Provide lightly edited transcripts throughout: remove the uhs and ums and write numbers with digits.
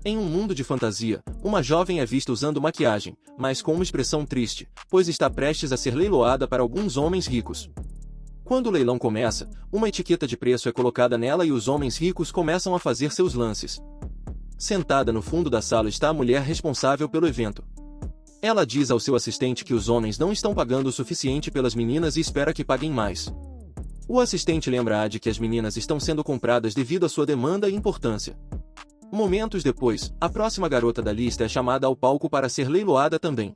Em um mundo de fantasia, uma jovem é vista usando maquiagem, mas com uma expressão triste, pois está prestes a ser leiloada para alguns homens ricos. Quando o leilão começa, uma etiqueta de preço é colocada nela e os homens ricos começam a fazer seus lances. Sentada no fundo da sala está a mulher responsável pelo evento. Ela diz ao seu assistente que os homens não estão pagando o suficiente pelas meninas e espera que paguem mais. O assistente lembra-a de que as meninas estão sendo compradas devido à sua demanda e importância. Momentos depois, a próxima garota da lista é chamada ao palco para ser leiloada também.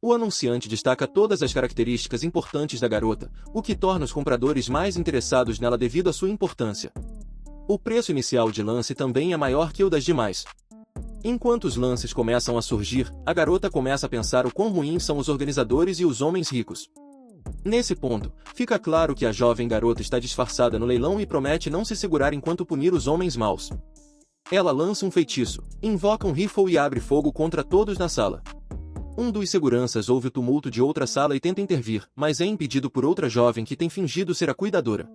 O anunciante destaca todas as características importantes da garota, o que torna os compradores mais interessados nela devido à sua importância. O preço inicial de lance também é maior que o das demais. Enquanto os lances começam a surgir, a garota começa a pensar o quão ruins são os organizadores e os homens ricos. Nesse ponto, fica claro que a jovem garota está disfarçada no leilão e promete não se segurar enquanto punir os homens maus. Ela lança um feitiço, invoca um rifle e abre fogo contra todos na sala. Um dos seguranças ouve o tumulto de outra sala e tenta intervir, mas é impedido por outra jovem que tem fingido ser a cuidadora.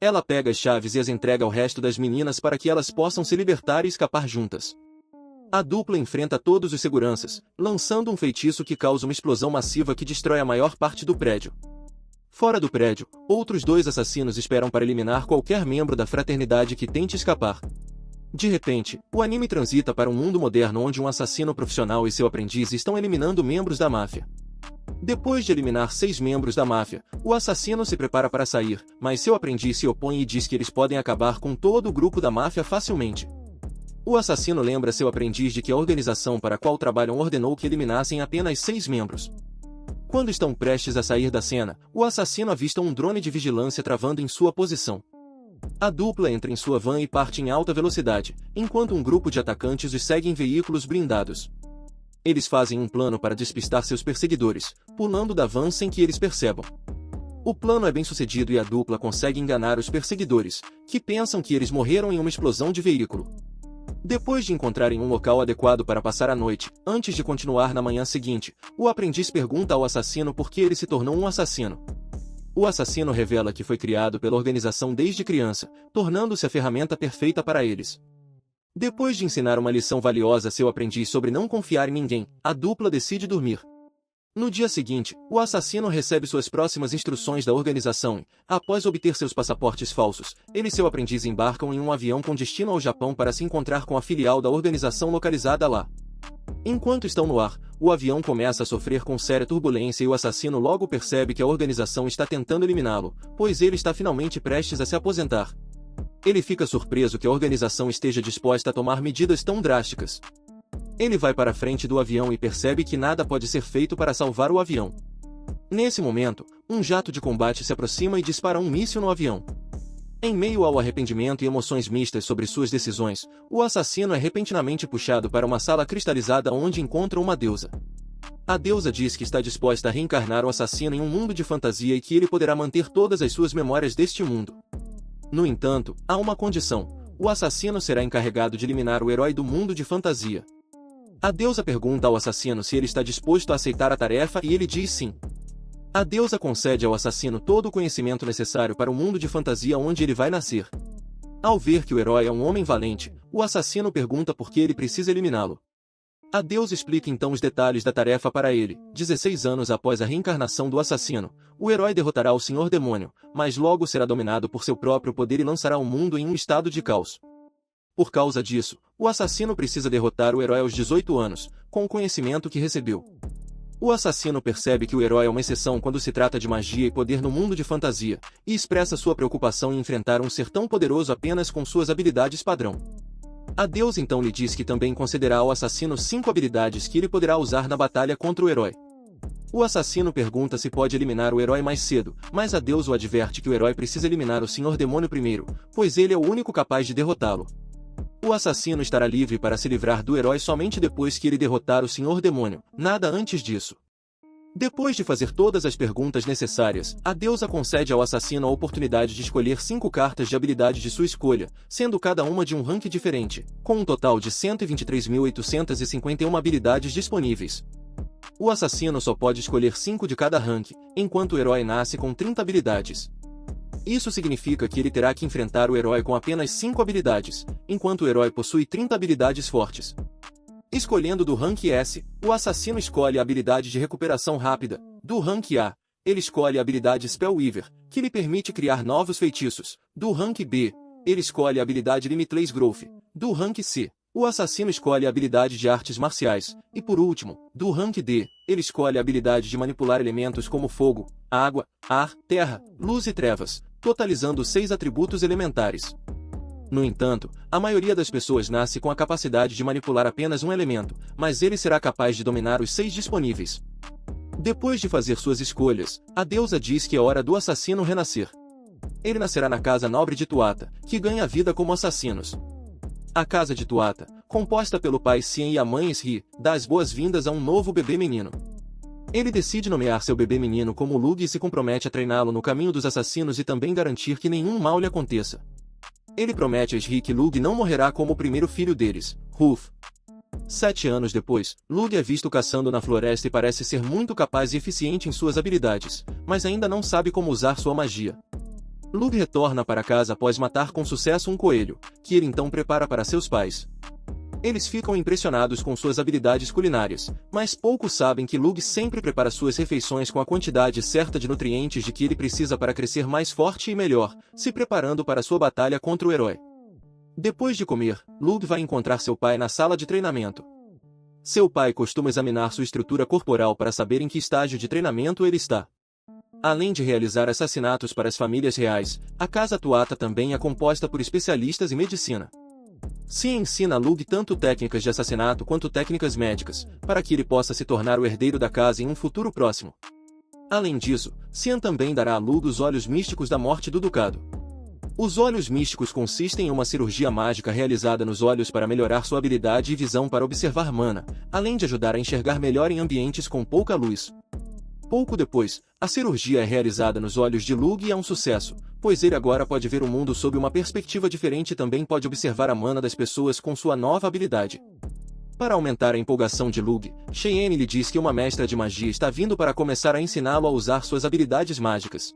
Ela pega as chaves e as entrega ao resto das meninas para que elas possam se libertar e escapar juntas. A dupla enfrenta todos os seguranças, lançando um feitiço que causa uma explosão massiva que destrói a maior parte do prédio. Fora do prédio, outros dois assassinos esperam para eliminar qualquer membro da fraternidade que tente escapar. De repente, o anime transita para um mundo moderno onde um assassino profissional e seu aprendiz estão eliminando membros da máfia. Depois de eliminar 6 membros da máfia, o assassino se prepara para sair, mas seu aprendiz se opõe e diz que eles podem acabar com todo o grupo da máfia facilmente. O assassino lembra seu aprendiz de que a organização para a qual trabalham ordenou que eliminassem apenas 6 membros. Quando estão prestes a sair da cena, o assassino avista um drone de vigilância travando em sua posição. A dupla entra em sua van e parte em alta velocidade, enquanto um grupo de atacantes os segue em veículos blindados. Eles fazem um plano para despistar seus perseguidores, pulando da van sem que eles percebam. O plano é bem sucedido e a dupla consegue enganar os perseguidores, que pensam que eles morreram em uma explosão de veículo. Depois de encontrarem um local adequado para passar a noite, antes de continuar na manhã seguinte, o aprendiz pergunta ao assassino por que ele se tornou um assassino. O assassino revela que foi criado pela organização desde criança, tornando-se a ferramenta perfeita para eles. Depois de ensinar uma lição valiosa a seu aprendiz sobre não confiar em ninguém, a dupla decide dormir. No dia seguinte, o assassino recebe suas próximas instruções da organização e, após obter seus passaportes falsos, ele e seu aprendiz embarcam em um avião com destino ao Japão para se encontrar com a filial da organização localizada lá. Enquanto estão no ar, o avião começa a sofrer com séria turbulência e o assassino logo percebe que a organização está tentando eliminá-lo, pois ele está finalmente prestes a se aposentar. Ele fica surpreso que a organização esteja disposta a tomar medidas tão drásticas. Ele vai para a frente do avião e percebe que nada pode ser feito para salvar o avião. Nesse momento, um jato de combate se aproxima e dispara um míssil no avião. Em meio ao arrependimento e emoções mistas sobre suas decisões, o assassino é repentinamente puxado para uma sala cristalizada onde encontra uma deusa. A deusa diz que está disposta a reencarnar o assassino em um mundo de fantasia e que ele poderá manter todas as suas memórias deste mundo. No entanto, há uma condição: o assassino será encarregado de eliminar o herói do mundo de fantasia. A deusa pergunta ao assassino se ele está disposto a aceitar a tarefa e ele diz sim. A deusa concede ao assassino todo o conhecimento necessário para o mundo de fantasia onde ele vai nascer. Ao ver que o herói é um homem valente, o assassino pergunta por que ele precisa eliminá-lo. A deusa explica então os detalhes da tarefa para ele. 16 anos após a reencarnação do assassino, o herói derrotará o Senhor Demônio, mas logo será dominado por seu próprio poder e lançará o mundo em um estado de caos. Por causa disso, o assassino precisa derrotar o herói aos 18 anos, com o conhecimento que recebeu. O assassino percebe que o herói é uma exceção quando se trata de magia e poder no mundo de fantasia, e expressa sua preocupação em enfrentar um ser tão poderoso apenas com suas habilidades padrão. A deusa então lhe diz que também concederá ao assassino 5 habilidades que ele poderá usar na batalha contra o herói. O assassino pergunta se pode eliminar o herói mais cedo, mas a deusa o adverte que o herói precisa eliminar o Senhor Demônio primeiro, pois ele é o único capaz de derrotá-lo. O assassino estará livre para se livrar do herói somente depois que ele derrotar o Senhor Demônio, nada antes disso. Depois de fazer todas as perguntas necessárias, a deusa concede ao assassino a oportunidade de escolher 5 cartas de habilidade de sua escolha, sendo cada uma de um rank diferente, com um total de 123.851 habilidades disponíveis. O assassino só pode escolher 5 de cada rank, enquanto o herói nasce com 30 habilidades. Isso significa que ele terá que enfrentar o herói com apenas 5 habilidades, enquanto o herói possui 30 habilidades fortes. Escolhendo do rank S, o assassino escolhe a habilidade de recuperação rápida. Do rank A, ele escolhe a habilidade Spellweaver, que lhe permite criar novos feitiços. Do rank B, ele escolhe a habilidade Limitless Growth. Do rank C, o assassino escolhe a habilidade de artes marciais. E por último, do rank D, ele escolhe a habilidade de manipular elementos como fogo, água, ar, terra, luz e trevas, totalizando 6 atributos elementares. No entanto, a maioria das pessoas nasce com a capacidade de manipular apenas um elemento, mas ele será capaz de dominar os 6 disponíveis. Depois de fazer suas escolhas, a deusa diz que é hora do assassino renascer. Ele nascerá na casa nobre de Tuatha, que ganha vida como assassinos. A casa de Tuatha, composta pelo pai Sien e a mãe Sri, dá as boas-vindas a um novo bebê menino. Ele decide nomear seu bebê menino como Lug e se compromete a treiná-lo no caminho dos assassinos e também garantir que nenhum mal lhe aconteça. Ele promete a Sri que Lug não morrerá como o primeiro filho deles, Ruf. 7 anos depois, Lug é visto caçando na floresta e parece ser muito capaz e eficiente em suas habilidades, mas ainda não sabe como usar sua magia. Lug retorna para casa após matar com sucesso um coelho, que ele então prepara para seus pais. Eles ficam impressionados com suas habilidades culinárias, mas poucos sabem que Lug sempre prepara suas refeições com a quantidade certa de nutrientes de que ele precisa para crescer mais forte e melhor, se preparando para sua batalha contra o herói. Depois de comer, Lug vai encontrar seu pai na sala de treinamento. Seu pai costuma examinar sua estrutura corporal para saber em que estágio de treinamento ele está. Além de realizar assassinatos para as famílias reais, a Casa Tuatha também é composta por especialistas em medicina. Sien ensina a Lug tanto técnicas de assassinato quanto técnicas médicas, para que ele possa se tornar o herdeiro da casa em um futuro próximo. Além disso, Sien também dará a Lug os olhos místicos da morte do ducado. Os olhos místicos consistem em uma cirurgia mágica realizada nos olhos para melhorar sua habilidade e visão para observar mana, além de ajudar a enxergar melhor em ambientes com pouca luz. Pouco depois, a cirurgia é realizada nos olhos de Lug e é um sucesso, pois ele agora pode ver o mundo sob uma perspectiva diferente e também pode observar a mana das pessoas com sua nova habilidade. Para aumentar a empolgação de Lug, Cheyenne lhe diz que uma mestra de magia está vindo para começar a ensiná-lo a usar suas habilidades mágicas.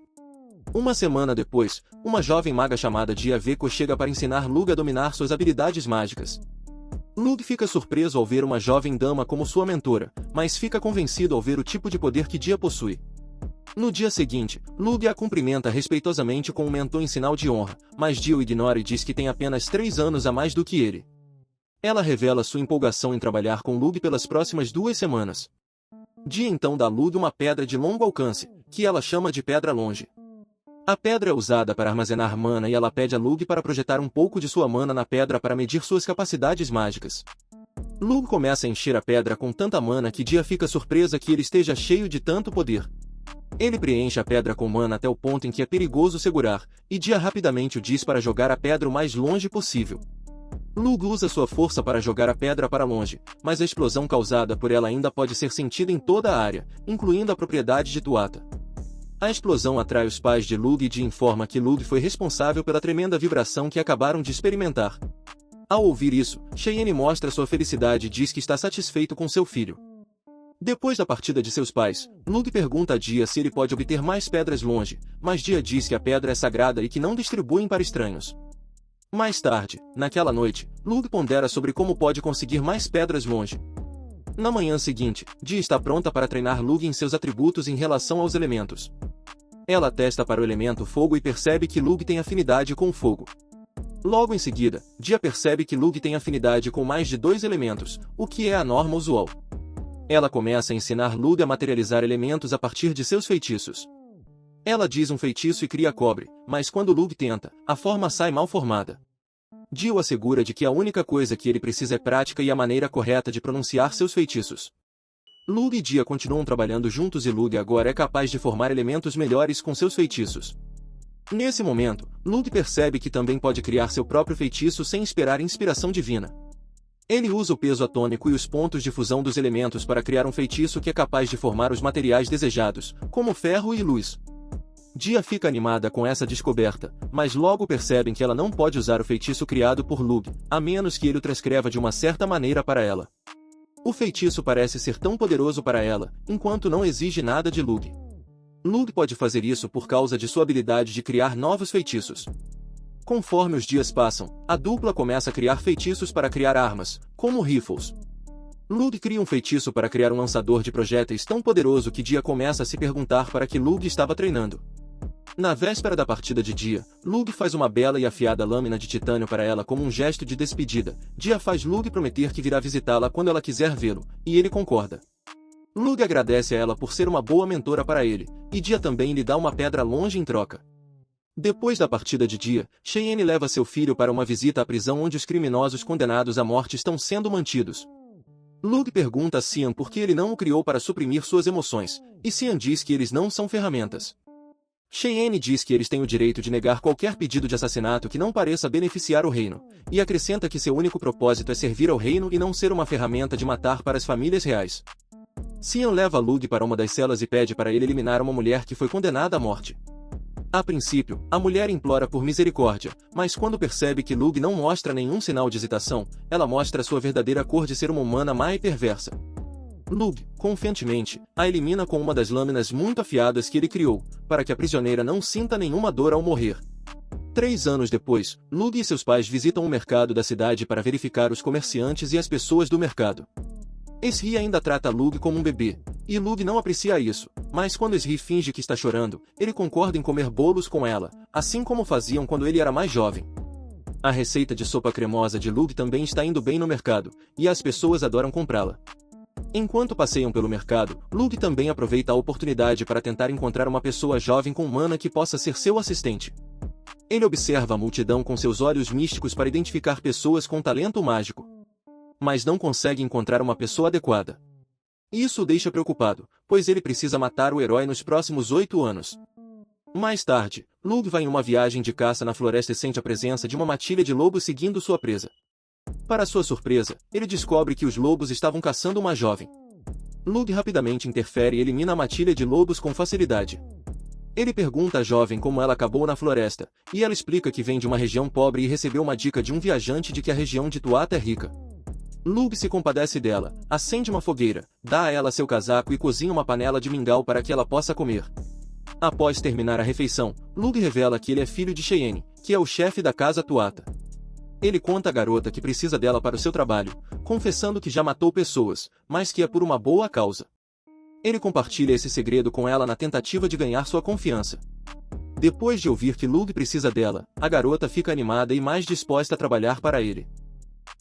Uma semana depois, uma jovem maga chamada Diaveco chega para ensinar Lug a dominar suas habilidades mágicas. Lug fica surpreso ao ver uma jovem dama como sua mentora, mas fica convencido ao ver o tipo de poder que Dia possui. No dia seguinte, Lug a cumprimenta respeitosamente com um mentor em sinal de honra, mas Dia o ignora e diz que tem apenas 3 anos a mais do que ele. Ela revela sua empolgação em trabalhar com Lug pelas próximas 2 semanas. Dia então dá a Lug uma pedra de longo alcance, que ela chama de Pedra Longe. A pedra é usada para armazenar mana e ela pede a Lug para projetar um pouco de sua mana na pedra para medir suas capacidades mágicas. Lug começa a encher a pedra com tanta mana que Dia fica surpresa que ele esteja cheio de tanto poder. Ele preenche a pedra com mana até o ponto em que é perigoso segurar, e Dia rapidamente o diz para jogar a pedra o mais longe possível. Lug usa sua força para jogar a pedra para longe, mas a explosão causada por ela ainda pode ser sentida em toda a área, incluindo a propriedade de Tuatha. A explosão atrai os pais de Lug e Dia informa que Lug foi responsável pela tremenda vibração que acabaram de experimentar. Ao ouvir isso, Cheyenne mostra sua felicidade e diz que está satisfeito com seu filho. Depois da partida de seus pais, Lug pergunta a Dia se ele pode obter mais pedras longe, mas Dia diz que a pedra é sagrada e que não distribuem para estranhos. Mais tarde, naquela noite, Lug pondera sobre como pode conseguir mais pedras longe. Na manhã seguinte, Dia está pronta para treinar Lug em seus atributos em relação aos elementos. Ela testa para o elemento fogo e percebe que Lug tem afinidade com o fogo. Logo em seguida, Dia percebe que Lug tem afinidade com mais de 2 elementos, o que é a norma usual. Ela começa a ensinar Lug a materializar elementos a partir de seus feitiços. Ela diz um feitiço e cria cobre, mas quando Lug tenta, a forma sai mal formada. Dia o assegura de que a única coisa que ele precisa é prática e a maneira correta de pronunciar seus feitiços. Lug e Dia continuam trabalhando juntos e Lug agora é capaz de formar elementos melhores com seus feitiços. Nesse momento, Lug percebe que também pode criar seu próprio feitiço sem esperar inspiração divina. Ele usa o peso atômico e os pontos de fusão dos elementos para criar um feitiço que é capaz de formar os materiais desejados, como ferro e luz. Dia fica animada com essa descoberta, mas logo percebem que ela não pode usar o feitiço criado por Lug, a menos que ele o transcreva de uma certa maneira para ela. O feitiço parece ser tão poderoso para ela, enquanto não exige nada de Lug. Lug pode fazer isso por causa de sua habilidade de criar novos feitiços. Conforme os dias passam, a dupla começa a criar feitiços para criar armas, como rifles. Lug cria um feitiço para criar um lançador de projéteis tão poderoso que Dia começa a se perguntar para que Lug estava treinando. Na véspera da partida de Dia, Lug faz uma bela e afiada lâmina de titânio para ela como um gesto de despedida. Dia faz Lug prometer que virá visitá-la quando ela quiser vê-lo, e ele concorda. Lug agradece a ela por ser uma boa mentora para ele, e Dia também lhe dá uma pedra longe em troca. Depois da partida de Dia, Cheyenne leva seu filho para uma visita à prisão onde os criminosos condenados à morte estão sendo mantidos. Lug pergunta a Cian por que ele não o criou para suprimir suas emoções, e Cian diz que eles não são ferramentas. Cheyenne diz que eles têm o direito de negar qualquer pedido de assassinato que não pareça beneficiar o reino, e acrescenta que seu único propósito é servir ao reino e não ser uma ferramenta de matar para as famílias reais. Cian leva Lug para uma das celas e pede para ele eliminar uma mulher que foi condenada à morte. A princípio, a mulher implora por misericórdia, mas quando percebe que Lug não mostra nenhum sinal de hesitação, ela mostra sua verdadeira cor de ser uma humana má e perversa. Lug, confiantemente, a elimina com uma das lâminas muito afiadas que ele criou, para que a prisioneira não sinta nenhuma dor ao morrer. 3 anos depois, Lug e seus pais visitam o mercado da cidade para verificar os comerciantes e as pessoas do mercado. Esri ainda trata Lug como um bebê, e Lug não aprecia isso, mas quando Esri finge que está chorando, ele concorda em comer bolos com ela, assim como faziam quando ele era mais jovem. A receita de sopa cremosa de Lug também está indo bem no mercado, e as pessoas adoram comprá-la. Enquanto passeiam pelo mercado, Lug também aproveita a oportunidade para tentar encontrar uma pessoa jovem com mana que possa ser seu assistente. Ele observa a multidão com seus olhos místicos para identificar pessoas com talento mágico, mas não consegue encontrar uma pessoa adequada. Isso o deixa preocupado, pois ele precisa matar o herói nos próximos 8 anos. Mais tarde, Lug vai em uma viagem de caça na floresta e sente a presença de uma matilha de lobos seguindo sua presa. Para sua surpresa, ele descobre que os lobos estavam caçando uma jovem. Lug rapidamente interfere e elimina a matilha de lobos com facilidade. Ele pergunta à jovem como ela acabou na floresta, e ela explica que vem de uma região pobre e recebeu uma dica de um viajante de que a região de Tuata é rica. Lug se compadece dela, acende uma fogueira, dá a ela seu casaco e cozinha uma panela de mingau para que ela possa comer. Após terminar a refeição, Lug revela que ele é filho de Cheyenne, que é o chefe da casa Tuata. Ele conta à garota que precisa dela para o seu trabalho, confessando que já matou pessoas, mas que é por uma boa causa. Ele compartilha esse segredo com ela na tentativa de ganhar sua confiança. Depois de ouvir que Lug precisa dela, a garota fica animada e mais disposta a trabalhar para ele.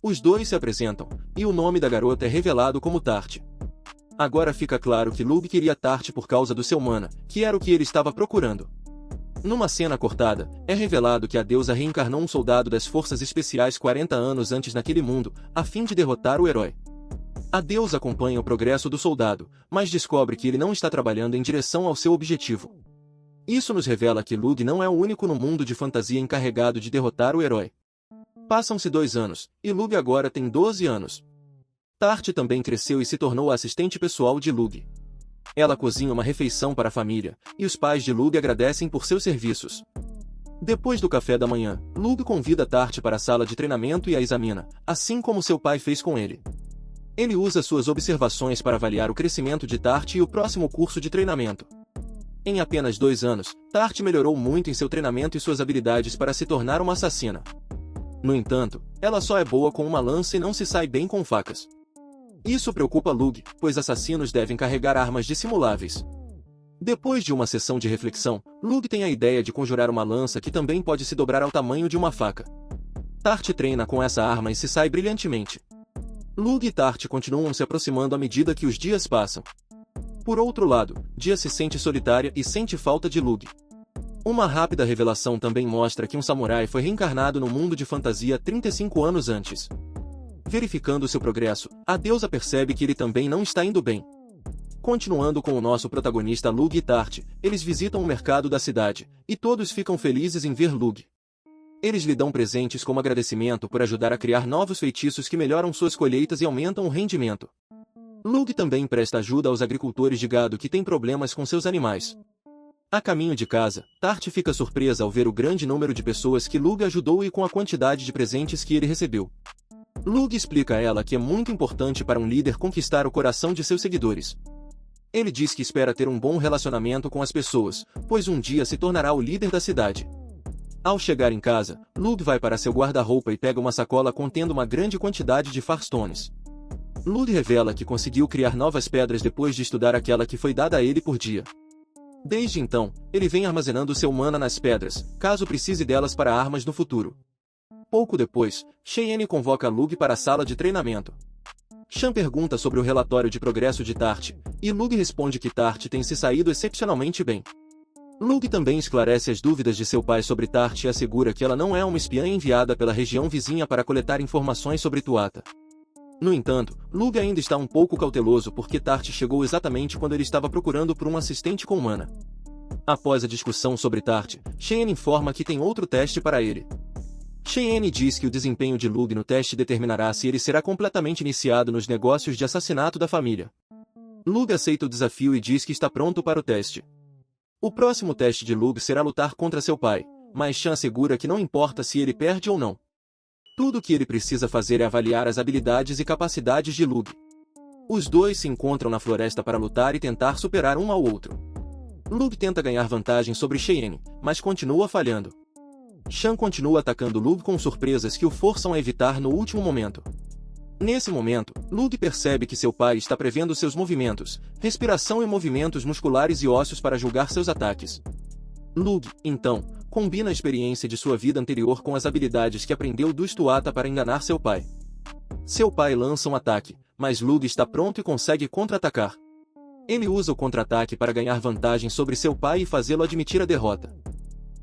Os dois se apresentam, e o nome da garota é revelado como Tart. Agora fica claro que Lug queria Tart por causa do seu mana, que era o que ele estava procurando. Numa cena cortada, é revelado que a deusa reencarnou um soldado das forças especiais 40 anos antes naquele mundo, a fim de derrotar o herói. A deusa acompanha o progresso do soldado, mas descobre que ele não está trabalhando em direção ao seu objetivo. Isso nos revela que Lug não é o único no mundo de fantasia encarregado de derrotar o herói. Passam-se 2 anos, e Lug agora tem 12 anos. Tart também cresceu e se tornou a assistente pessoal de Lug. Ela cozinha uma refeição para a família, e os pais de Lug agradecem por seus serviços. Depois do café da manhã, Lug convida Tart para a sala de treinamento e a examina, assim como seu pai fez com ele. Ele usa suas observações para avaliar o crescimento de Tart e o próximo curso de treinamento. Em apenas 2 anos, Tart melhorou muito em seu treinamento e suas habilidades para se tornar uma assassina. No entanto, ela só é boa com uma lança e não se sai bem com facas. Isso preocupa Lug, pois assassinos devem carregar armas dissimuláveis. Depois de uma sessão de reflexão, Lug tem a ideia de conjurar uma lança que também pode se dobrar ao tamanho de uma faca. Tart treina com essa arma e se sai brilhantemente. Lug e Tart continuam se aproximando à medida que os dias passam. Por outro lado, Dia se sente solitária e sente falta de Lug. Uma rápida revelação também mostra que um samurai foi reencarnado no mundo de fantasia 35 anos antes. Verificando seu progresso, a deusa percebe que ele também não está indo bem. Continuando com o nosso protagonista Lug e Tart, eles visitam o mercado da cidade, e todos ficam felizes em ver Lug. Eles lhe dão presentes como agradecimento por ajudar a criar novos feitiços que melhoram suas colheitas e aumentam o rendimento. Lug também presta ajuda aos agricultores de gado que têm problemas com seus animais. A caminho de casa, Tart fica surpresa ao ver o grande número de pessoas que Lug ajudou e com a quantidade de presentes que ele recebeu. Lug explica a ela que é muito importante para um líder conquistar o coração de seus seguidores. Ele diz que espera ter um bom relacionamento com as pessoas, pois um dia se tornará o líder da cidade. Ao chegar em casa, Lug vai para seu guarda-roupa e pega uma sacola contendo uma grande quantidade de Farstones. Lug revela que conseguiu criar novas pedras depois de estudar aquela que foi dada a ele por dia. Desde então, ele vem armazenando seu mana nas pedras, caso precise delas para armas no futuro. Pouco depois, Cheyenne convoca Lug para a sala de treinamento. Shan pergunta sobre o relatório de progresso de Tart, e Lug responde que Tart tem se saído excepcionalmente bem. Lug também esclarece as dúvidas de seu pai sobre Tart e assegura que ela não é uma espiã enviada pela região vizinha para coletar informações sobre Tuatha. No entanto, Lug ainda está um pouco cauteloso porque Tart chegou exatamente quando ele estava procurando por um assistente com mana. Após a discussão sobre Tart, Cheyenne informa que tem outro teste para ele. Cheyenne diz que o desempenho de Lug no teste determinará se ele será completamente iniciado nos negócios de assassinato da família. Lug aceita o desafio e diz que está pronto para o teste. O próximo teste de Lug será lutar contra seu pai, mas Shan assegura que não importa se ele perde ou não. Tudo o que ele precisa fazer é avaliar as habilidades e capacidades de Lug. Os dois se encontram na floresta para lutar e tentar superar um ao outro. Lug tenta ganhar vantagem sobre Cheyenne, mas continua falhando. Shan continua atacando Lug com surpresas que o forçam a evitar no último momento. Nesse momento, Lug percebe que seu pai está prevendo seus movimentos, respiração e movimentos musculares e ósseos para julgar seus ataques. Lug, então, combina a experiência de sua vida anterior com as habilidades que aprendeu dos Tuatha para enganar seu pai. Seu pai lança um ataque, mas Lug está pronto e consegue contra-atacar. Ele usa o contra-ataque para ganhar vantagem sobre seu pai e fazê-lo admitir a derrota.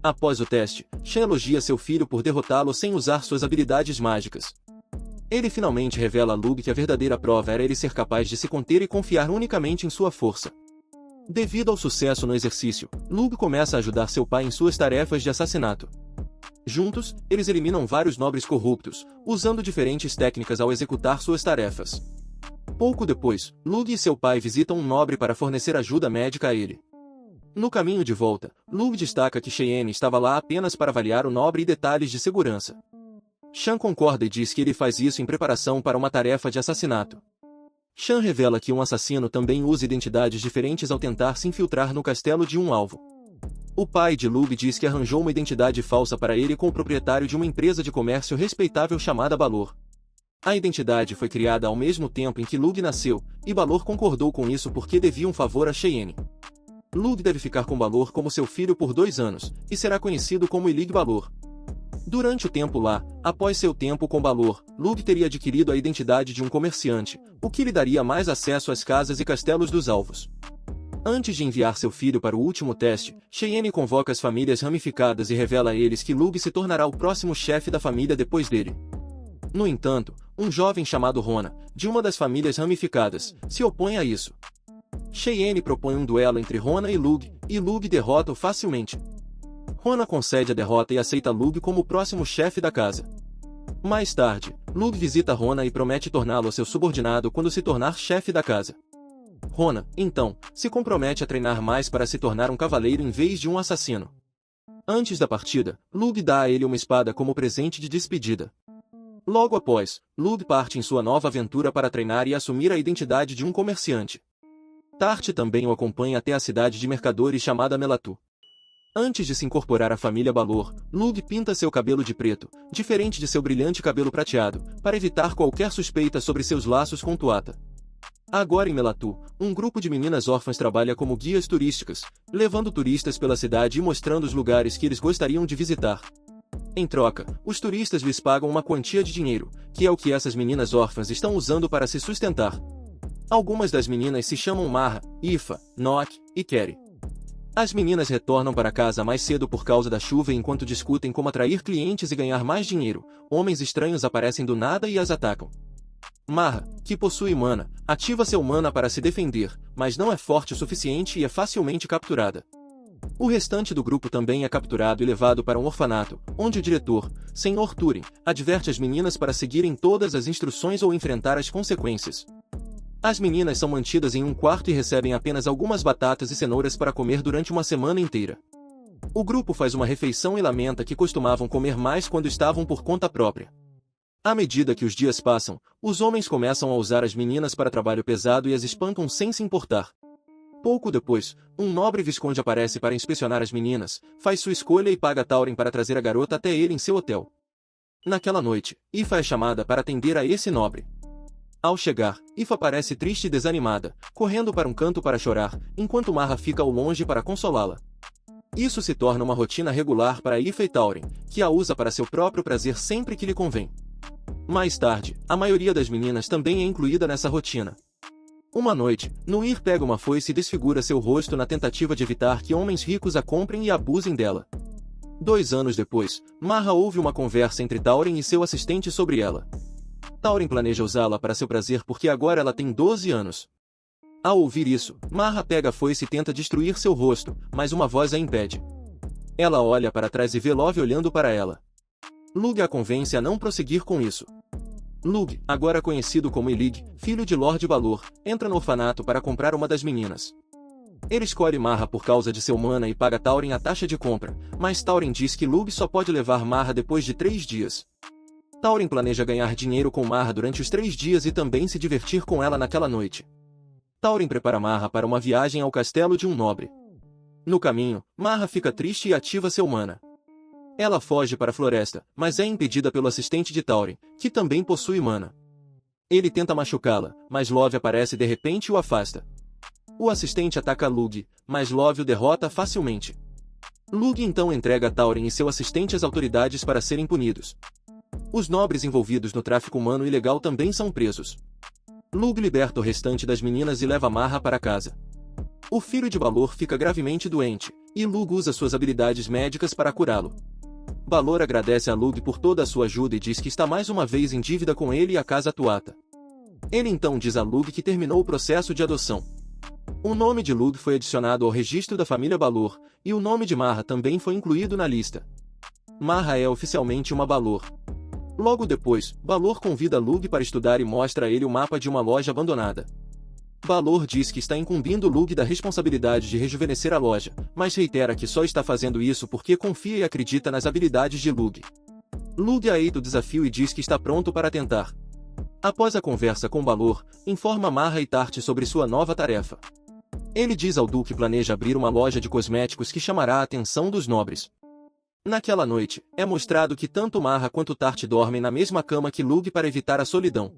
Após o teste, Shan elogia seu filho por derrotá-lo sem usar suas habilidades mágicas. Ele finalmente revela a Lug que a verdadeira prova era ele ser capaz de se conter e confiar unicamente em sua força. Devido ao sucesso no exercício, Lug começa a ajudar seu pai em suas tarefas de assassinato. Juntos, eles eliminam vários nobres corruptos, usando diferentes técnicas ao executar suas tarefas. Pouco depois, Lug e seu pai visitam um nobre para fornecer ajuda médica a ele. No caminho de volta, Lug destaca que Cheyenne estava lá apenas para avaliar o nobre e detalhes de segurança. Shan concorda e diz que ele faz isso em preparação para uma tarefa de assassinato. Shan revela que um assassino também usa identidades diferentes ao tentar se infiltrar no castelo de um alvo. O pai de Lug diz que arranjou uma identidade falsa para ele com o proprietário de uma empresa de comércio respeitável chamada Balor. A identidade foi criada ao mesmo tempo em que Lug nasceu, e Balor concordou com isso porque devia um favor a Cheyenne. Lug deve ficar com Balor como seu filho por 2 anos, e será conhecido como Ilig Balor. Durante o tempo lá, após seu tempo com Balor, Lug teria adquirido a identidade de um comerciante, o que lhe daria mais acesso às casas e castelos dos alvos. Antes de enviar seu filho para o último teste, Cheyenne convoca as famílias ramificadas e revela a eles que Lug se tornará o próximo chefe da família depois dele. No entanto, um jovem chamado Rona, de uma das famílias ramificadas, se opõe a isso. Cheyenne propõe um duelo entre Rona e Lug derrota-o facilmente. Rona concede a derrota e aceita Lug como o próximo chefe da casa. Mais tarde, Lug visita Rona e promete torná-lo seu subordinado quando se tornar chefe da casa. Rona, então, se compromete a treinar mais para se tornar um cavaleiro em vez de um assassino. Antes da partida, Lug dá a ele uma espada como presente de despedida. Logo após, Lug parte em sua nova aventura para treinar e assumir a identidade de um comerciante. Tart também o acompanha até a cidade de mercadores chamada Melatu. Antes de se incorporar à família Balor, Lug pinta seu cabelo de preto, diferente de seu brilhante cabelo prateado, para evitar qualquer suspeita sobre seus laços com Tuatha. Agora em Melatu, um grupo de meninas órfãs trabalha como guias turísticas, levando turistas pela cidade e mostrando os lugares que eles gostariam de visitar. Em troca, os turistas lhes pagam uma quantia de dinheiro, que é o que essas meninas órfãs estão usando para se sustentar. Algumas das meninas se chamam Marra, Ifa, Noak e Keri. As meninas retornam para casa mais cedo por causa da chuva e enquanto discutem como atrair clientes e ganhar mais dinheiro, homens estranhos aparecem do nada e as atacam. Marra, que possui mana, ativa seu mana para se defender, mas não é forte o suficiente e é facilmente capturada. O restante do grupo também é capturado e levado para um orfanato, onde o diretor, Sr. Turing, adverte as meninas para seguirem todas as instruções ou enfrentar as consequências. As meninas são mantidas em um quarto e recebem apenas algumas batatas e cenouras para comer durante uma semana inteira. O grupo faz uma refeição e lamenta que costumavam comer mais quando estavam por conta própria. À medida que os dias passam, os homens começam a usar as meninas para trabalho pesado e as espancam sem se importar. Pouco depois, um nobre visconde aparece para inspecionar as meninas, faz sua escolha e paga Tauren para trazer a garota até ele em seu hotel. Naquela noite, Ylfa é chamada para atender a esse nobre. Ao chegar, Ylfa parece triste e desanimada, correndo para um canto para chorar, enquanto Marra fica ao longe para consolá-la. Isso se torna uma rotina regular para Ylfa e Tauren, que a usa para seu próprio prazer sempre que lhe convém. Mais tarde, a maioria das meninas também é incluída nessa rotina. Uma noite, Nuir pega uma foice e desfigura seu rosto na tentativa de evitar que homens ricos a comprem e abusem dela. 2 anos depois, Marra ouve uma conversa entre Tauren e seu assistente sobre ela. Tauren planeja usá-la para seu prazer porque agora ela tem 12 anos. Ao ouvir isso, Marra pega a foice e tenta destruir seu rosto, mas uma voz a impede. Ela olha para trás e vê Love olhando para ela. Lug a convence a não prosseguir com isso. Lug, agora conhecido como Illig, filho de Lord Balor, entra no orfanato para comprar uma das meninas. Ele escolhe Marra por causa de seu mana e paga Tauren a taxa de compra, mas Tauren diz que Lug só pode levar Marra depois de 3 dias. Tauren planeja ganhar dinheiro com Marra durante os 3 dias e também se divertir com ela naquela noite. Tauren prepara Marra para uma viagem ao castelo de um nobre. No caminho, Marra fica triste e ativa seu mana. Ela foge para a floresta, mas é impedida pelo assistente de Tauren, que também possui mana. Ele tenta machucá-la, mas Love aparece de repente e o afasta. O assistente ataca Lug, mas Love o derrota facilmente. Lug então entrega Tauren e seu assistente às autoridades para serem punidos. Os nobres envolvidos no tráfico humano ilegal também são presos. Lug liberta o restante das meninas e leva Marra para casa. O filho de Balor fica gravemente doente, e Lug usa suas habilidades médicas para curá-lo. Balor agradece a Lug por toda a sua ajuda e diz que está mais uma vez em dívida com ele e a casa Tuatha. Ele então diz a Lug que terminou o processo de adoção. O nome de Lug foi adicionado ao registro da família Balor, e o nome de Marra também foi incluído na lista. Marra é oficialmente uma Balor. Logo depois, Balor convida Lug para estudar e mostra a ele o mapa de uma loja abandonada. Balor diz que está incumbindo Lug da responsabilidade de rejuvenescer a loja, mas reitera que só está fazendo isso porque confia e acredita nas habilidades de Lug. Lug aceita o desafio e diz que está pronto para tentar. Após a conversa com Balor, informa Marra e Tart sobre sua nova tarefa. Ele diz ao Duque que planeja abrir uma loja de cosméticos que chamará a atenção dos nobres. Naquela noite, é mostrado que tanto Marra quanto Tart dormem na mesma cama que Lug para evitar a solidão.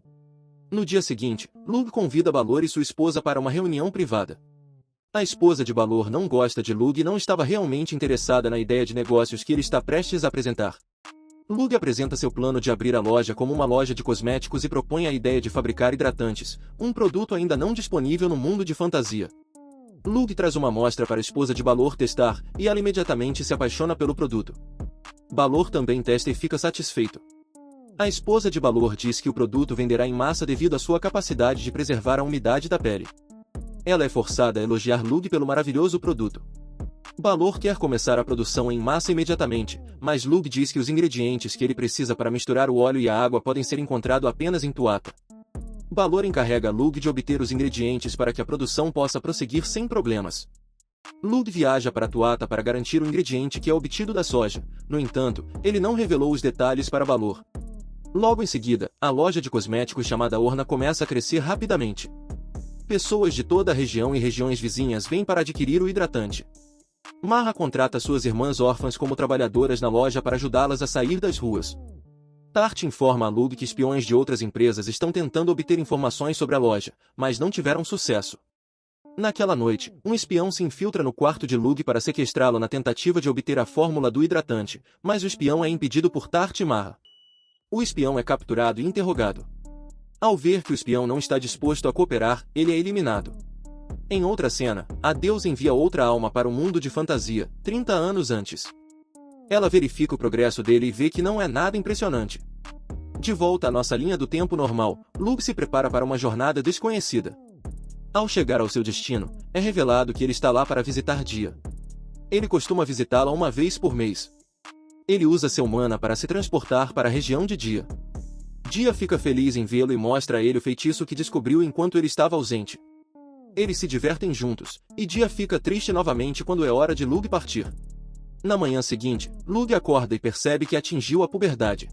No dia seguinte, Lug convida Balor e sua esposa para uma reunião privada. A esposa de Balor não gosta de Lug e não estava realmente interessada na ideia de negócios que ele está prestes a apresentar. Lug apresenta seu plano de abrir a loja como uma loja de cosméticos e propõe a ideia de fabricar hidratantes, um produto ainda não disponível no mundo de fantasia. Lug traz uma amostra para a esposa de Balor testar, e ela imediatamente se apaixona pelo produto. Balor também testa e fica satisfeito. A esposa de Balor diz que o produto venderá em massa devido à sua capacidade de preservar a umidade da pele. Ela é forçada a elogiar Lug pelo maravilhoso produto. Balor quer começar a produção em massa imediatamente, mas Lug diz que os ingredientes que ele precisa para misturar o óleo e a água podem ser encontrados apenas em Tuatha. Balor encarrega Lug de obter os ingredientes para que a produção possa prosseguir sem problemas. Lug viaja para Tuatha para garantir o ingrediente que é obtido da soja, no entanto, ele não revelou os detalhes para Balor. Logo em seguida, a loja de cosméticos chamada Orna começa a crescer rapidamente. Pessoas de toda a região e regiões vizinhas vêm para adquirir o hidratante. Marra contrata suas irmãs órfãs como trabalhadoras na loja para ajudá-las a sair das ruas. Tart informa a Lug que espiões de outras empresas estão tentando obter informações sobre a loja, mas não tiveram sucesso. Naquela noite, um espião se infiltra no quarto de Lug para sequestrá-lo na tentativa de obter a fórmula do hidratante, mas o espião é impedido por Tart e Marra. O espião é capturado e interrogado. Ao ver que o espião não está disposto a cooperar, ele é eliminado. Em outra cena, a deusa envia outra alma para o mundo de fantasia, 30 anos antes. Ela verifica o progresso dele e vê que não é nada impressionante. De volta à nossa linha do tempo normal, Lug se prepara para uma jornada desconhecida. Ao chegar ao seu destino, é revelado que ele está lá para visitar Dia. Ele costuma visitá-la uma vez por mês. Ele usa seu mana para se transportar para a região de Dia. Dia fica feliz em vê-lo e mostra a ele o feitiço que descobriu enquanto ele estava ausente. Eles se divertem juntos, e Dia fica triste novamente quando é hora de Lug partir. Na manhã seguinte, Lug acorda e percebe que atingiu a puberdade.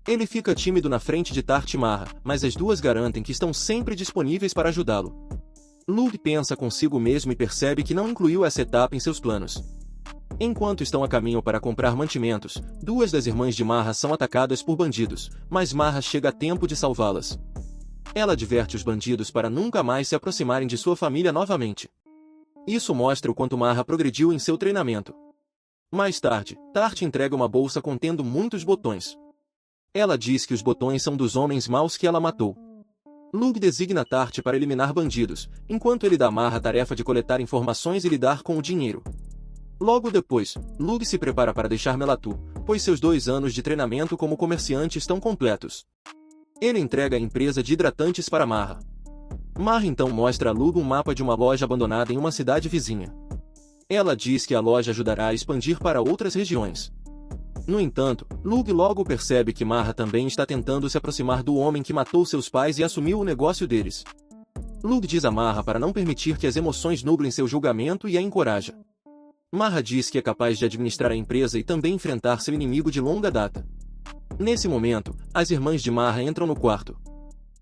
Ele fica tímido na frente de Tart e Marra, mas as duas garantem que estão sempre disponíveis para ajudá-lo. Lug pensa consigo mesmo e percebe que não incluiu essa etapa em seus planos. Enquanto estão a caminho para comprar mantimentos, duas das irmãs de Marra são atacadas por bandidos, mas Marra chega a tempo de salvá-las. Ela adverte os bandidos para nunca mais se aproximarem de sua família novamente. Isso mostra o quanto Marra progrediu em seu treinamento. Mais tarde, Tart entrega uma bolsa contendo muitos botões. Ela diz que os botões são dos homens maus que ela matou. Lug designa Tart para eliminar bandidos, enquanto ele dá a Marra a tarefa de coletar informações e lidar com o dinheiro. Logo depois, Lug se prepara para deixar Melatu, pois seus 2 anos de treinamento como comerciante estão completos. Ele entrega a empresa de hidratantes para Marra. Marra então mostra a Lug um mapa de uma loja abandonada em uma cidade vizinha. Ela diz que a loja ajudará a expandir para outras regiões. No entanto, Lug logo percebe que Marra também está tentando se aproximar do homem que matou seus pais e assumiu o negócio deles. Lug diz a Marra para não permitir que as emoções nublem seu julgamento e a encoraja. Marra diz que é capaz de administrar a empresa e também enfrentar seu inimigo de longa data. Nesse momento, as irmãs de Marra entram no quarto.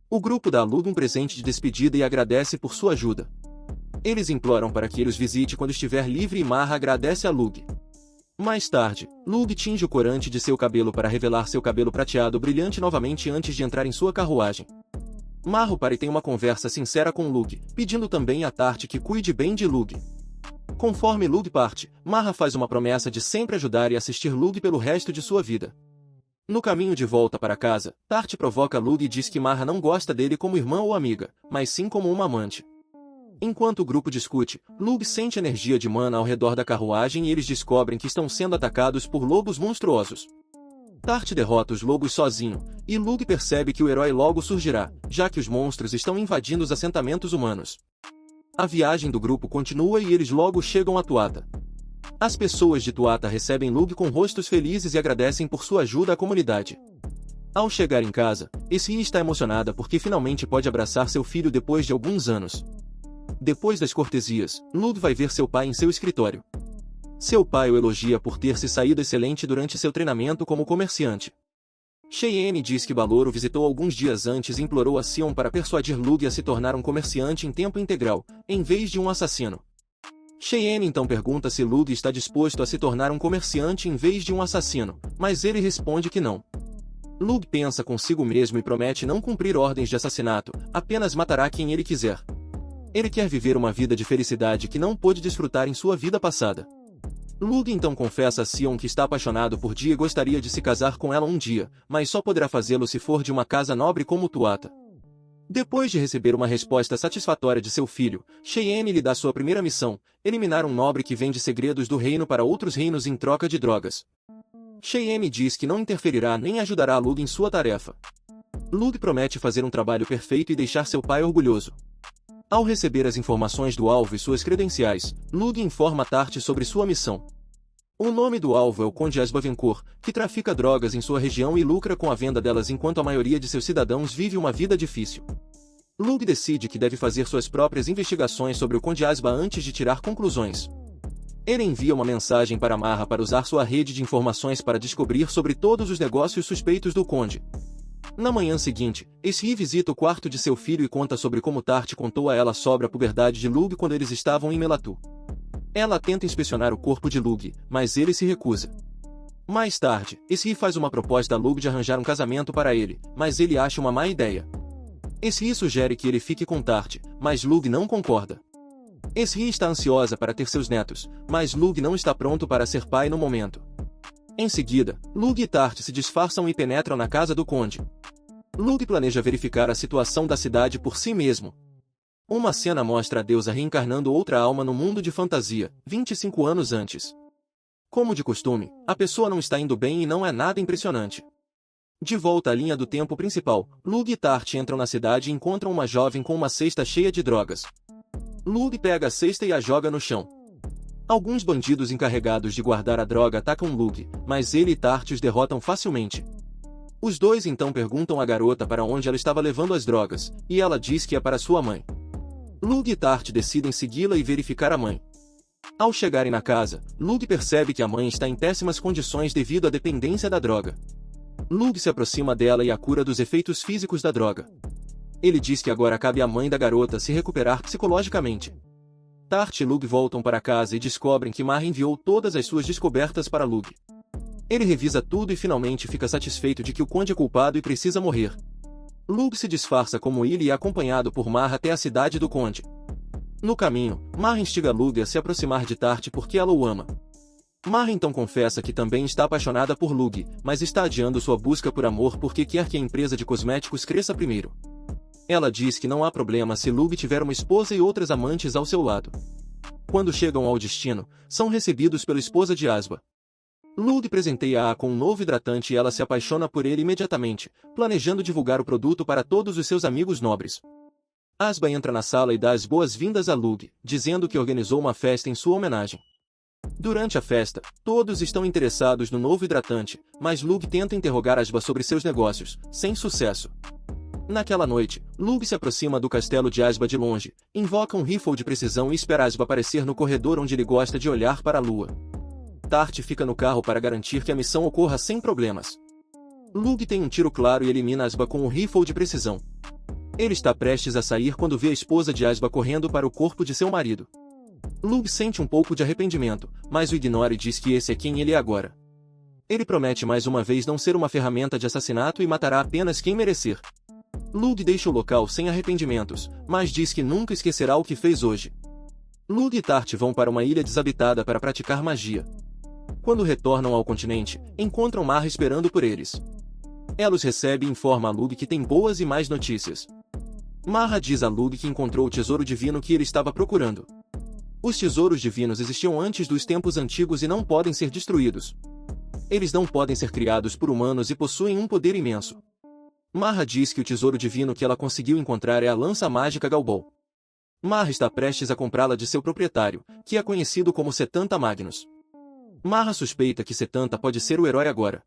O grupo dá a Lug um presente de despedida e agradece por sua ajuda. Eles imploram para que ele os visite quando estiver livre e Marra agradece a Lug. Mais tarde, Lug tinge o corante de seu cabelo para revelar seu cabelo prateado brilhante novamente antes de entrar em sua carruagem. Marra para e tem uma conversa sincera com Lug, pedindo também a Tart que cuide bem de Lug. Conforme Lug parte, Marra faz uma promessa de sempre ajudar e assistir Lug pelo resto de sua vida. No caminho de volta para casa, Tart provoca Lug e diz que Marra não gosta dele como irmã ou amiga, mas sim como uma amante. Enquanto o grupo discute, Lug sente energia de mana ao redor da carruagem e eles descobrem que estão sendo atacados por lobos monstruosos. Tart derrota os lobos sozinho, e Lug percebe que o herói logo surgirá, já que os monstros estão invadindo os assentamentos humanos. A viagem do grupo continua e eles logo chegam a Tuata. As pessoas de Tuata recebem Lug com rostos felizes e agradecem por sua ajuda à comunidade. Ao chegar em casa, Esri está emocionada porque finalmente pode abraçar seu filho depois de alguns anos. Depois das cortesias, Lug vai ver seu pai em seu escritório. Seu pai o elogia por ter se saído excelente durante seu treinamento como comerciante. Cheyenne diz que Balor o visitou alguns dias antes e implorou a Sion para persuadir Lug a se tornar um comerciante em tempo integral, em vez de um assassino. Cheyenne então pergunta se Lug está disposto a se tornar um comerciante em vez de um assassino, mas ele responde que não. Lug pensa consigo mesmo e promete não cumprir ordens de assassinato, apenas matará quem ele quiser. Ele quer viver uma vida de felicidade que não pôde desfrutar em sua vida passada. Lug então confessa a Sion que está apaixonado por Dia e gostaria de se casar com ela um dia, mas só poderá fazê-lo se for de uma casa nobre como Tuata. Depois de receber uma resposta satisfatória de seu filho, Cheyenne lhe dá sua primeira missão, eliminar um nobre que vende segredos do reino para outros reinos em troca de drogas. Cheyenne diz que não interferirá nem ajudará Lug em sua tarefa. Lug promete fazer um trabalho perfeito e deixar seu pai orgulhoso. Ao receber as informações do alvo e suas credenciais, Lug informa Tart sobre sua missão. O nome do alvo é o Conde Asbavencourt, que trafica drogas em sua região e lucra com a venda delas enquanto a maioria de seus cidadãos vive uma vida difícil. Lug decide que deve fazer suas próprias investigações sobre o Conde Asba antes de tirar conclusões. Ele envia uma mensagem para Marra para usar sua rede de informações para descobrir sobre todos os negócios suspeitos do Conde. Na manhã seguinte, Esri visita o quarto de seu filho e conta sobre como Tart contou a ela sobre a puberdade de Lug quando eles estavam em Melatu. Ela tenta inspecionar o corpo de Lug, mas ele se recusa. Mais tarde, Esri faz uma proposta a Lug de arranjar um casamento para ele, mas ele acha uma má ideia. Esri sugere que ele fique com Tart, mas Lug não concorda. Esri está ansiosa para ter seus netos, mas Lug não está pronto para ser pai no momento. Em seguida, Lug e Tart se disfarçam e penetram na casa do conde. Lug planeja verificar a situação da cidade por si mesmo. Uma cena mostra a deusa reencarnando outra alma no mundo de fantasia, 25 anos antes. Como de costume, a pessoa não está indo bem e não é nada impressionante. De volta à linha do tempo principal, Lug e Tart entram na cidade e encontram uma jovem com uma cesta cheia de drogas. Lug pega a cesta e a joga no chão. Alguns bandidos encarregados de guardar a droga atacam Lug, mas ele e Tart os derrotam facilmente. Os dois então perguntam à garota para onde ela estava levando as drogas, e ela diz que é para sua mãe. Lug e Tart decidem segui-la e verificar a mãe. Ao chegarem na casa, Lug percebe que a mãe está em péssimas condições devido à dependência da droga. Lug se aproxima dela e a cura dos efeitos físicos da droga. Ele diz que agora cabe à mãe da garota se recuperar psicologicamente. Tart e Lug voltam para casa e descobrem que Mar enviou todas as suas descobertas para Lug. Ele revisa tudo e finalmente fica satisfeito de que o Conde é culpado e precisa morrer. Lug se disfarça como ele e é acompanhado por Mar até a cidade do Conde. No caminho, Mar instiga Lug a se aproximar de Tart porque ela o ama. Mar então confessa que também está apaixonada por Lug, mas está adiando sua busca por amor porque quer que a empresa de cosméticos cresça primeiro. Ela diz que não há problema se Lug tiver uma esposa e outras amantes ao seu lado. Quando chegam ao destino, são recebidos pela esposa de Asba. Lug presenteia-a com um novo hidratante e ela se apaixona por ele imediatamente, planejando divulgar o produto para todos os seus amigos nobres. Asba entra na sala e dá as boas-vindas a Lug, dizendo que organizou uma festa em sua homenagem. Durante a festa, todos estão interessados no novo hidratante, mas Lug tenta interrogar Asba sobre seus negócios, sem sucesso. Naquela noite, Lug se aproxima do castelo de Asba de longe, invoca um rifle de precisão e espera Asba aparecer no corredor onde ele gosta de olhar para a lua. Tart fica no carro para garantir que a missão ocorra sem problemas. Lug tem um tiro claro e elimina Asba com um rifle de precisão. Ele está prestes a sair quando vê a esposa de Asba correndo para o corpo de seu marido. Lug sente um pouco de arrependimento, mas o ignora e diz que esse é quem ele é agora. Ele promete mais uma vez não ser uma ferramenta de assassinato e matará apenas quem merecer. Lug deixa o local sem arrependimentos, mas diz que nunca esquecerá o que fez hoje. Lug e Tart vão para uma ilha desabitada para praticar magia. Quando retornam ao continente, encontram Mar esperando por eles. Ela os recebe e informa a Lug que tem boas e mais notícias. Marra diz a Lug que encontrou o tesouro divino que ele estava procurando. Os tesouros divinos existiam antes dos tempos antigos e não podem ser destruídos. Eles não podem ser criados por humanos e possuem um poder imenso. Marra diz que o tesouro divino que ela conseguiu encontrar é a lança mágica Galbol. Marra está prestes a comprá-la de seu proprietário, que é conhecido como Setanta Magnus. Marra suspeita que Setanta pode ser o herói agora.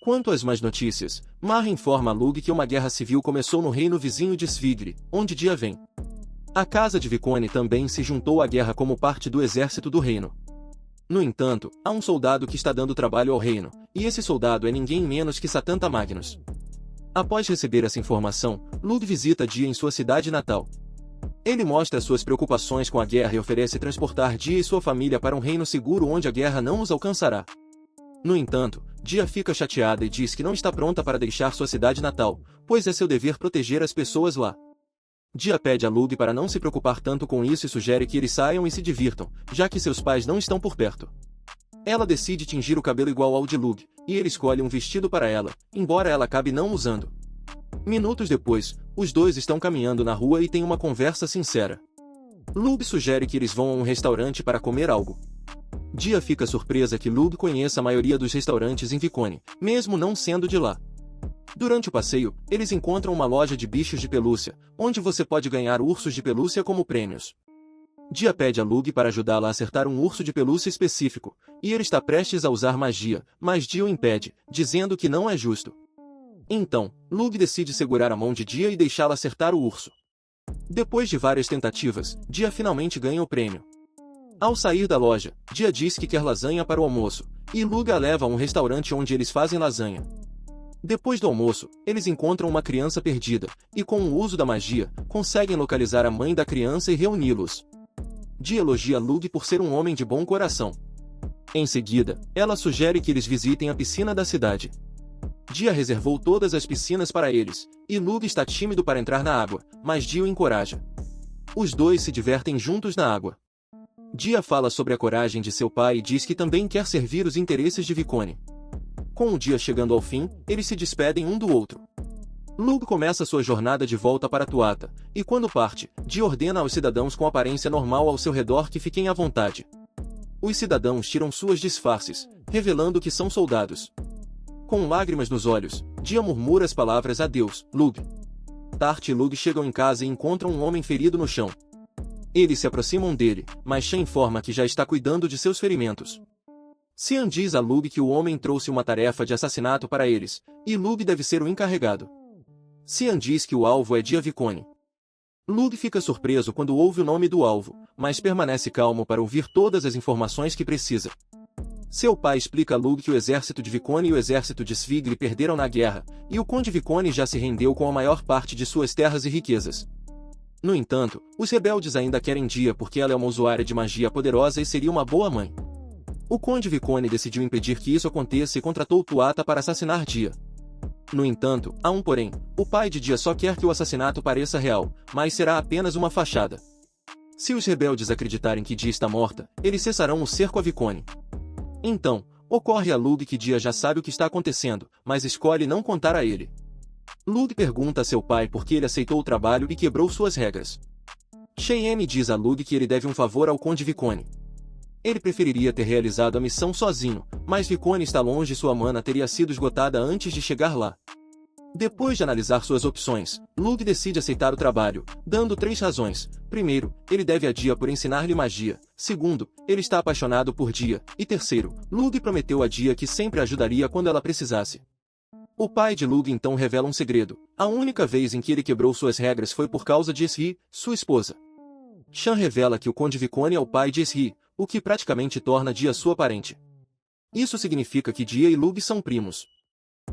Quanto às más notícias, Marra informa a Lug que uma guerra civil começou no reino vizinho de Svigri, onde dia vem. A casa de Vicone também se juntou à guerra como parte do exército do reino. No entanto, há um soldado que está dando trabalho ao reino, e esse soldado é ninguém menos que Setanta Magnus. Após receber essa informação, Lug visita Dia em sua cidade natal. Ele mostra suas preocupações com a guerra e oferece transportar Dia e sua família para um reino seguro onde a guerra não os alcançará. No entanto, Dia fica chateada e diz que não está pronta para deixar sua cidade natal, pois é seu dever proteger as pessoas lá. Dia pede a Lug para não se preocupar tanto com isso e sugere que eles saiam e se divirtam, já que seus pais não estão por perto. Ela decide tingir o cabelo igual ao de Lug, e ele escolhe um vestido para ela, embora ela acabe não usando. Minutos depois, os dois estão caminhando na rua e têm uma conversa sincera. Lug sugere que eles vão a um restaurante para comer algo. Dia fica surpresa que Lug conheça a maioria dos restaurantes em Vicone, mesmo não sendo de lá. Durante o passeio, eles encontram uma loja de bichos de pelúcia, onde você pode ganhar ursos de pelúcia como prêmios. Dia pede a Lug para ajudá-la a acertar um urso de pelúcia específico, e ele está prestes a usar magia, mas Dia o impede, dizendo que não é justo. Então, Lug decide segurar a mão de Dia e deixá-la acertar o urso. Depois de várias tentativas, Dia finalmente ganha o prêmio. Ao sair da loja, Dia diz que quer lasanha para o almoço, e Lug a leva a um restaurante onde eles fazem lasanha. Depois do almoço, eles encontram uma criança perdida, e com o uso da magia, conseguem localizar a mãe da criança e reuni-los. Dia elogia Lug por ser um homem de bom coração. Em seguida, ela sugere que eles visitem a piscina da cidade. Dia reservou todas as piscinas para eles, e Lug está tímido para entrar na água, mas Dia o encoraja. Os dois se divertem juntos na água. Dia fala sobre a coragem de seu pai e diz que também quer servir os interesses de Vicone. Com o dia chegando ao fim, eles se despedem um do outro. Lug começa sua jornada de volta para Tuata, e quando parte, Dia ordena aos cidadãos com aparência normal ao seu redor que fiquem à vontade. Os cidadãos tiram suas disfarces, revelando que são soldados. Com lágrimas nos olhos, Dia murmura as palavras adeus, Lug. Tart e Lug chegam em casa e encontram um homem ferido no chão. Eles se aproximam dele, mas Shen informa que já está cuidando de seus ferimentos. Xian diz a Lug que o homem trouxe uma tarefa de assassinato para eles, e Lug deve ser o encarregado. Xian diz que o alvo é Dia Vicone. Lug fica surpreso quando ouve o nome do alvo, mas permanece calmo para ouvir todas as informações que precisa. Seu pai explica a Lug que o exército de Vicone e o exército de Svígri perderam na guerra, e o conde Vicone já se rendeu com a maior parte de suas terras e riquezas. No entanto, os rebeldes ainda querem Dia porque ela é uma usuária de magia poderosa e seria uma boa mãe. O conde Vicone decidiu impedir que isso aconteça e contratou Tuata para assassinar Dia. No entanto, há um porém: o pai de Dia só quer que o assassinato pareça real, mas será apenas uma fachada. Se os rebeldes acreditarem que Dia está morta, eles cessarão o cerco a Vicone. Então, ocorre a Lug que Dia já sabe o que está acontecendo, mas escolhe não contar a ele. Lug pergunta a seu pai por que ele aceitou o trabalho e quebrou suas regras. Cheyenne diz a Lug que ele deve um favor ao conde Vicone. Ele preferiria ter realizado a missão sozinho, mas Vicone está longe e sua mana teria sido esgotada antes de chegar lá. Depois de analisar suas opções, Lug decide aceitar o trabalho, dando 3 razões. Primeiro, ele deve a Dia por ensinar-lhe magia. Segundo, ele está apaixonado por Dia. E terceiro, Lug prometeu a Dia que sempre ajudaria quando ela precisasse. O pai de Lug então revela um segredo: a única vez em que ele quebrou suas regras foi por causa de Sri, sua esposa. Shan revela que o conde Vicone é o pai de Sri, o que praticamente torna Dia sua parente. Isso significa que Dia e Lug são primos.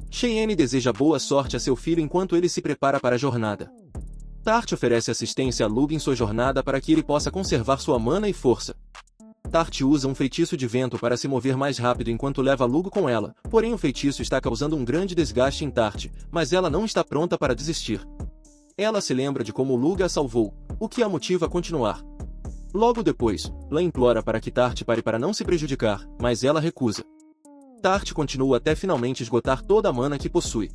Cheyenne deseja boa sorte a seu filho enquanto ele se prepara para a jornada. Tart oferece assistência a Lug em sua jornada para que ele possa conservar sua mana e força. Tart usa um feitiço de vento para se mover mais rápido enquanto leva Lug com ela, porém o feitiço está causando um grande desgaste em Tart, mas ela não está pronta para desistir. Ela se lembra de como Lug a salvou, o que a motiva a continuar. Logo depois, Lan implora para que Tart pare para não se prejudicar, mas ela recusa. Tart continua até finalmente esgotar toda a mana que possui.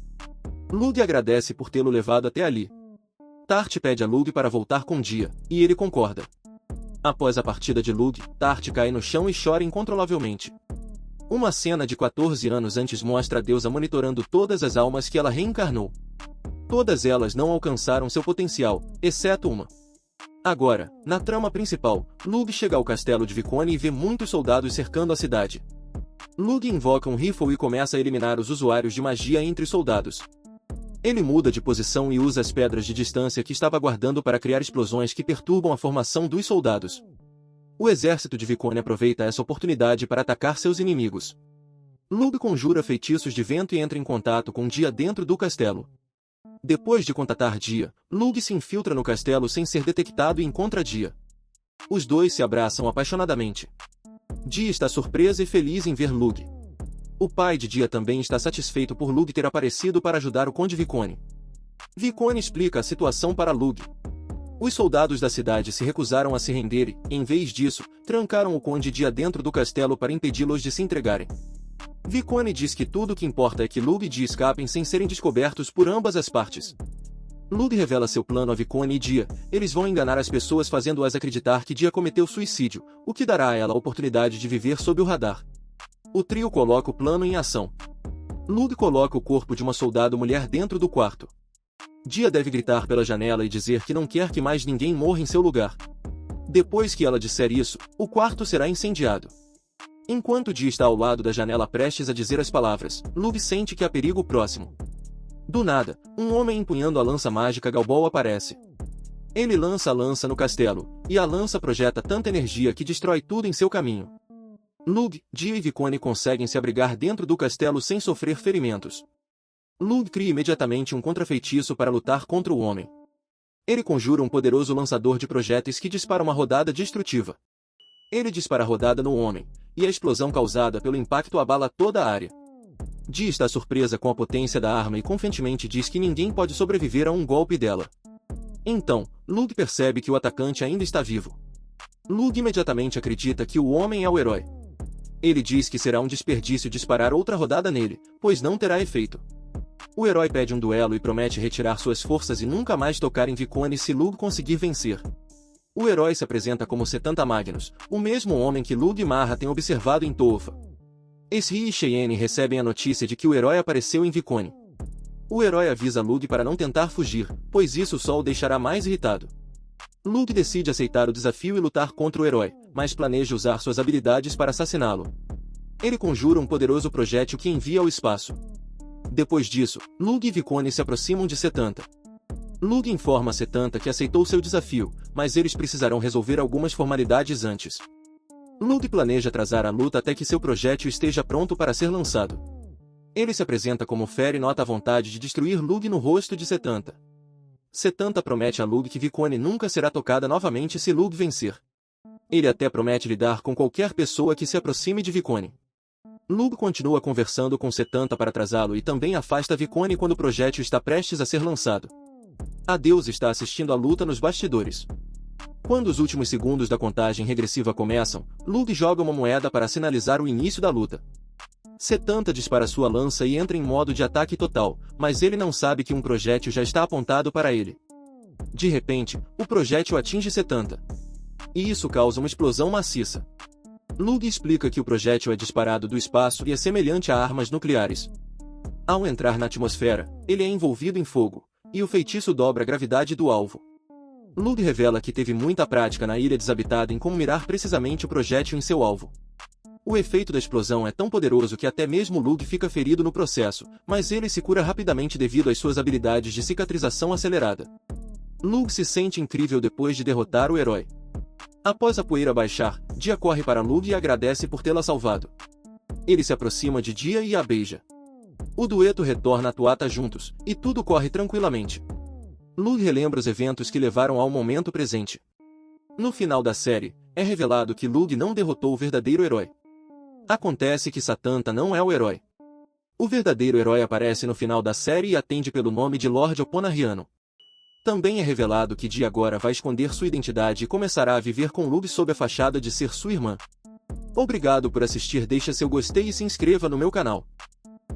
Lug agradece por tê-lo levado até ali. Tart pede a Lug para voltar com Dia, e ele concorda. Após a partida de Lug, Tart cai no chão e chora incontrolavelmente. Uma cena de 14 anos antes mostra a deusa monitorando todas as almas que ela reencarnou. Todas elas não alcançaram seu potencial, exceto uma. Agora, na trama principal, Lug chega ao castelo de Vicone e vê muitos soldados cercando a cidade. Lug invoca um rifle e começa a eliminar os usuários de magia entre os soldados. Ele muda de posição e usa as pedras de distância que estava guardando para criar explosões que perturbam a formação dos soldados. O exército de Vicone aproveita essa oportunidade para atacar seus inimigos. Lug conjura feitiços de vento e entra em contato com Dia dentro do castelo. Depois de contatar Dia, Lug se infiltra no castelo sem ser detectado e encontra Dia. Os dois se abraçam apaixonadamente. Dia está surpresa e feliz em ver Lug. O pai de Dia também está satisfeito por Lug ter aparecido para ajudar o conde Vicone. Vicone explica a situação para Lug. Os soldados da cidade se recusaram a se render e, em vez disso, trancaram o conde Dia dentro do castelo para impedi-los de se entregarem. Vicone diz que tudo o que importa é que Lug e Dia escapem sem serem descobertos por ambas as partes. Lug revela seu plano a Vicone e Dia. Eles vão enganar as pessoas fazendo-as acreditar que Dia cometeu suicídio, o que dará a ela a oportunidade de viver sob o radar. O trio coloca o plano em ação. Lug coloca o corpo de uma soldado-mulher dentro do quarto. Dia deve gritar pela janela e dizer que não quer que mais ninguém morra em seu lugar. Depois que ela disser isso, o quarto será incendiado. Enquanto Dia está ao lado da janela prestes a dizer as palavras, Lug sente que há perigo próximo. Do nada, um homem empunhando a lança mágica Galbol aparece. Ele lança a lança no castelo, e a lança projeta tanta energia que destrói tudo em seu caminho. Lug, Dia e Vicone conseguem se abrigar dentro do castelo sem sofrer ferimentos. Lug cria imediatamente um contrafeitiço para lutar contra o homem. Ele conjura um poderoso lançador de projéteis que dispara uma rodada destrutiva. Ele dispara a rodada no homem, e a explosão causada pelo impacto abala toda a área. Dia está surpresa com a potência da arma e confiantemente diz que ninguém pode sobreviver a um golpe dela. Então, Lug percebe que o atacante ainda está vivo. Lug imediatamente acredita que o homem é o herói. Ele diz que será um desperdício disparar outra rodada nele, pois não terá efeito. O herói pede um duelo e promete retirar suas forças e nunca mais tocar em Vicone se Lug conseguir vencer. O herói se apresenta como Setanta Magnus, o mesmo homem que Lug e Marra têm observado em Tolfa. Sri e Cheyenne recebem a notícia de que o herói apareceu em Vicone. O herói avisa Lug para não tentar fugir, pois isso só o deixará mais irritado. Lug decide aceitar o desafio e lutar contra o herói, mas planeja usar suas habilidades para assassiná-lo. Ele conjura um poderoso projétil que envia ao espaço. Depois disso, Lug e Vicone se aproximam de Setanta. Lug informa a Setanta que aceitou seu desafio, mas eles precisarão resolver algumas formalidades antes. Lug planeja atrasar a luta até que seu projétil esteja pronto para ser lançado. Ele se apresenta como Fera e nota a vontade de destruir Lug no rosto de Setanta. Setanta promete a Lug que Vicone nunca será tocada novamente se Lug vencer. Ele até promete lidar com qualquer pessoa que se aproxime de Vicone. Lug continua conversando com Setanta para atrasá-lo e também afasta Vicone quando o projétil está prestes a ser lançado. A deusa está assistindo a luta nos bastidores. Quando os últimos segundos da contagem regressiva começam, Lug joga uma moeda para sinalizar o início da luta. Setanta dispara sua lança e entra em modo de ataque total, mas ele não sabe que um projétil já está apontado para ele. De repente, o projétil atinge Setanta. E isso causa uma explosão maciça. Lug explica que o projétil é disparado do espaço e é semelhante a armas nucleares. Ao entrar na atmosfera, ele é envolvido em fogo, e o feitiço dobra a gravidade do alvo. Lug revela que teve muita prática na ilha desabitada em como mirar precisamente o projétil em seu alvo. O efeito da explosão é tão poderoso que até mesmo Lug fica ferido no processo, mas ele se cura rapidamente devido às suas habilidades de cicatrização acelerada. Lug se sente incrível depois de derrotar o herói. Após a poeira baixar, Dia corre para Lug e agradece por tê-la salvado. Ele se aproxima de Dia e a beija. O dueto retorna a Tuata juntos, e tudo corre tranquilamente. Lug relembra os eventos que levaram ao momento presente. No final da série, é revelado que Lug não derrotou o verdadeiro herói. Acontece que Setanta não é o herói. O verdadeiro herói aparece no final da série e atende pelo nome de Lord Oponariano. Também é revelado que Dia agora vai esconder sua identidade e começará a viver com Lug sob a fachada de ser sua irmã. Obrigado por assistir, deixa seu gostei e se inscreva no meu canal.